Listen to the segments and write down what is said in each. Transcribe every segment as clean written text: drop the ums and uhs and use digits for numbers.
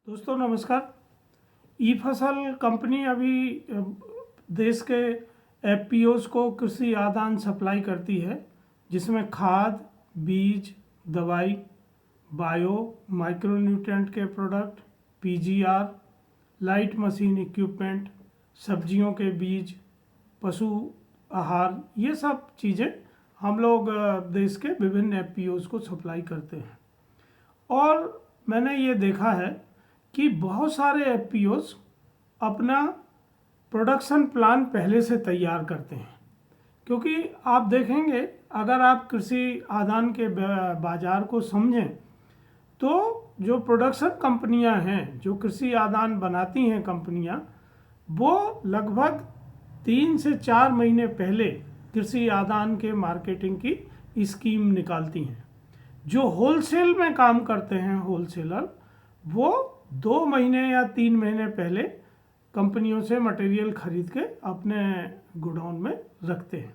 दोस्तों नमस्कार। ई फसल कंपनी अभी देश के एफपीओज को कृषि आदान सप्लाई करती है, जिसमें खाद, बीज, दवाई, बायो माइक्रोन्यूट्रिएंट के product, PGR, light machine equipment, सब्जियों के बीज, पशु आहार, ये सब चीज़ें हम लोग देश के विभिन्न एफपीओज को सप्लाई करते हैं। और मैंने ये देखा है कि बहुत सारे एफपीओज अपना प्रोडक्शन प्लान पहले से तैयार करते हैं, क्योंकि आप देखेंगे अगर आप कृषि आदान के बाज़ार को समझें तो जो प्रोडक्शन कंपनियां हैं, जो कृषि आदान बनाती हैं कंपनियां, वो लगभग 3 से 4 महीने पहले कृषि आदान के मार्केटिंग की स्कीम निकालती हैं। जो होलसेल में काम करते हैं होलसेलर, वो 2 महीने या 3 महीने पहले कंपनियों से मटेरियल खरीद के अपने गोडाउन में रखते हैं।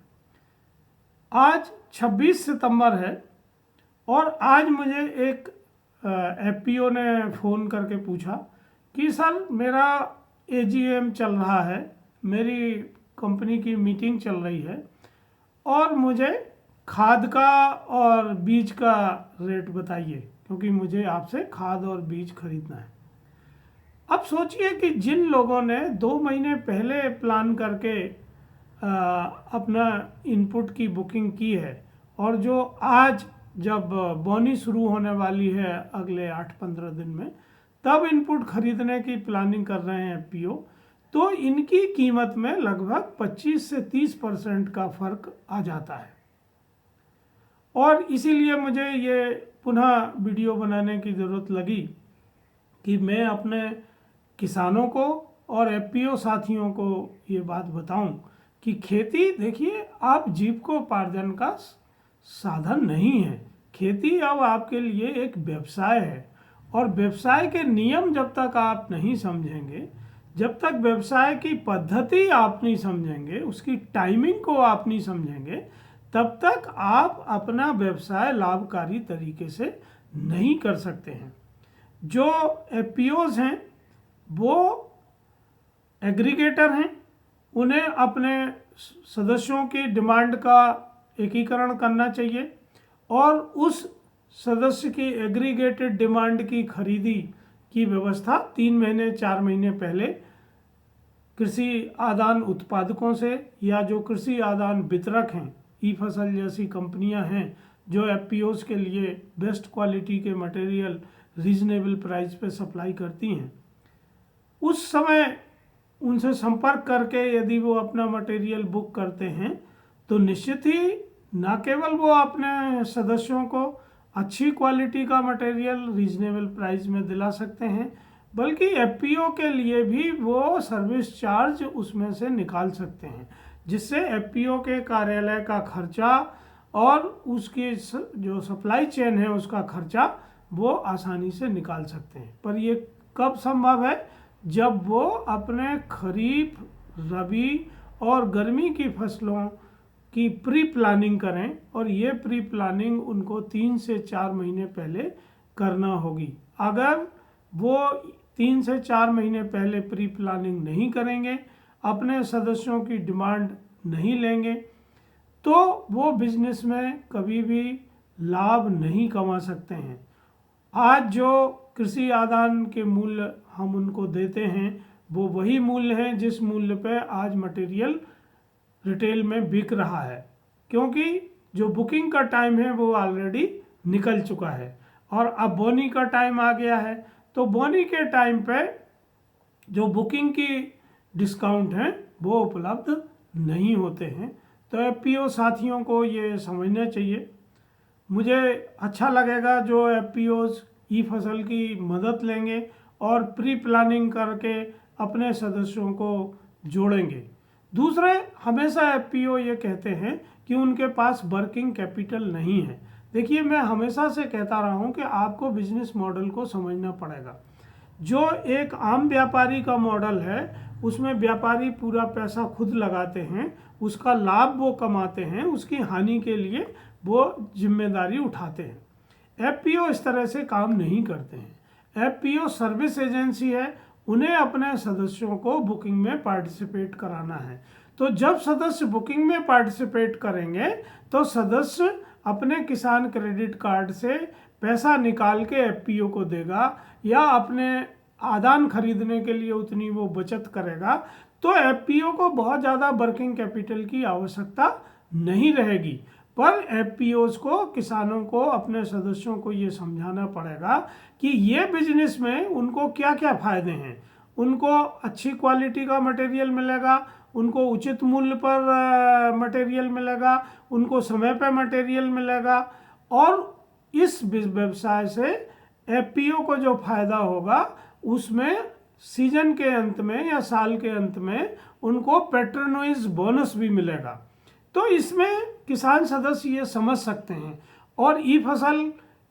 आज 26 सितंबर है और आज मुझे एक एफपीओ ने फ़ोन करके पूछा कि सर मेरा एजीएम चल रहा है, मेरी कंपनी की मीटिंग चल रही है और मुझे खाद का और बीज का रेट बताइए, क्योंकि मुझे आपसे खाद और बीज खरीदना है। अब सोचिए कि जिन लोगों ने 2 महीने पहले प्लान करके अपना इनपुट की बुकिंग की है और जो आज जब बोनी शुरू होने वाली है अगले 8-15 दिन में, तब इनपुट खरीदने की प्लानिंग कर रहे हैं एफपीओ, तो इनकी कीमत में लगभग 25 से 30% का फर्क आ जाता है। और इसीलिए मुझे ये पुनः वीडियो बनाने की ज़रूरत लगी कि मैं अपने किसानों को और एफपीओ साथियों को ये बात बताऊं कि खेती, देखिए, आप जीविकोपार्जन का साधन नहीं है। खेती अब आपके लिए एक व्यवसाय है और व्यवसाय के नियम जब तक आप नहीं समझेंगे, जब तक व्यवसाय की पद्धति आप नहीं समझेंगे, उसकी टाइमिंग को आप नहीं समझेंगे, तब तक आप अपना व्यवसाय लाभकारी तरीके से नहीं कर सकते हैं। जो एफपीओज हैं वो एग्रीगेटर हैं, उन्हें अपने सदस्यों की डिमांड का एकीकरण करना चाहिए और उस सदस्य की एग्रीगेटेड डिमांड की खरीदी की व्यवस्था 3 महीने 4 महीने पहले कृषि आदान उत्पादकों से या जो कृषि आदान वितरक हैं, ई फसल जैसी कंपनियां हैं जो एफपीओज के लिए बेस्ट क्वालिटी के मटेरियल रीजनेबल प्राइस पे सप्लाई करती हैं, उस समय उनसे संपर्क करके यदि वो अपना मटेरियल बुक करते हैं तो निश्चित ही न केवल वो अपने सदस्यों को अच्छी क्वालिटी का मटेरियल रीजनेबल प्राइस में दिला सकते हैं, बल्कि एफपीओ के लिए भी वो सर्विस चार्ज उसमें से निकाल सकते हैं, जिससे एफपीओ के कार्यालय का खर्चा और उसकी जो सप्लाई चेन है उसका खर्चा वो आसानी से निकाल सकते हैं। पर ये कब संभव है? जब वो अपने खरीफ, रबी और गर्मी की फसलों की प्री प्लानिंग करें, और ये प्री प्लानिंग उनको 3 से 4 महीने पहले करना होगी। अगर वो 3 से 4 महीने पहले प्री प्लानिंग नहीं करेंगे, अपने सदस्यों की डिमांड नहीं लेंगे, तो वो बिजनेस में कभी भी लाभ नहीं कमा सकते हैं। आज जो कृषि आदान के मूल्य हम उनको देते हैं वो वही मूल्य हैं जिस मूल्य पे आज मटेरियल रिटेल में बिक रहा है, क्योंकि जो बुकिंग का टाइम है वो ऑलरेडी निकल चुका है और अब बोनी का टाइम आ गया है। तो बोनी के टाइम पे जो बुकिंग की डिस्काउंट हैं वो उपलब्ध नहीं होते हैं। तो एफपीओ साथियों को ये समझना चाहिए। मुझे अच्छा लगेगा जो एफपीओज ई फसल की मदद लेंगे और प्री प्लानिंग करके अपने सदस्यों को जोड़ेंगे। दूसरे, हमेशा एफपीओ ये कहते हैं कि उनके पास वर्किंग कैपिटल नहीं है। देखिए, मैं हमेशा से कहता रहा हूँ कि आपको बिजनेस मॉडल को समझना पड़ेगा। जो एक आम व्यापारी का मॉडल है उसमें व्यापारी पूरा पैसा खुद लगाते हैं, उसका लाभ वो कमाते हैं, उसकी हानि के लिए वो जिम्मेदारी उठाते हैं। एफपीओ इस तरह से काम नहीं करते हैं। एफपीओ सर्विस एजेंसी है, उन्हें अपने सदस्यों को बुकिंग में पार्टिसिपेट कराना है। तो जब सदस्य बुकिंग में पार्टिसिपेट करेंगे तो सदस्य अपने किसान क्रेडिट कार्ड से पैसा निकाल के एफपीओ को देगा या अपने आदान खरीदने के लिए उतनी वो बचत करेगा, तो एफपीओ को बहुत ज़्यादा वर्किंग कैपिटल की आवश्यकता नहीं रहेगी। पर एफपीओज को, किसानों को, अपने सदस्यों को ये समझाना पड़ेगा कि ये बिजनेस में उनको क्या क्या फ़ायदे हैं। उनको अच्छी क्वालिटी का मटेरियल मिलेगा, उनको उचित मूल्य पर मटेरियल मिलेगा, उनको समय पर मटेरियल मिलेगा, और इस व्यवसाय से एफपीओ को जो फायदा होगा उसमें सीजन के अंत में या साल के अंत में उनको पैट्रोनाइज बोनस भी मिलेगा। तो इसमें किसान सदस्य ये समझ सकते हैं, और ई फसल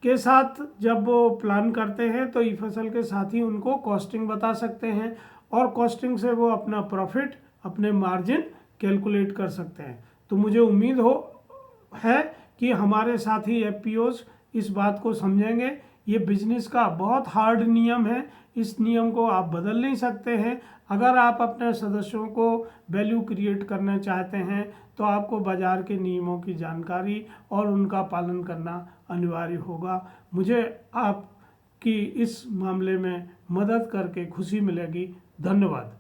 के साथ जब वो प्लान करते हैं तो ई फसल के साथ ही उनको कॉस्टिंग बता सकते हैं, और कॉस्टिंग से वो अपना प्रॉफिट, अपने मार्जिन कैलकुलेट कर सकते हैं। तो मुझे उम्मीद है कि हमारे साथी एफपीओज इस बात को समझेंगे। ये बिजनेस का बहुत हार्ड नियम है, इस नियम को आप बदल नहीं सकते हैं। अगर आप अपने सदस्यों को वैल्यू क्रिएट करना चाहते हैं तो आपको बाज़ार के नियमों की जानकारी और उनका पालन करना अनिवार्य होगा। मुझे आपकी इस मामले में मदद करके खुशी मिलेगी। धन्यवाद।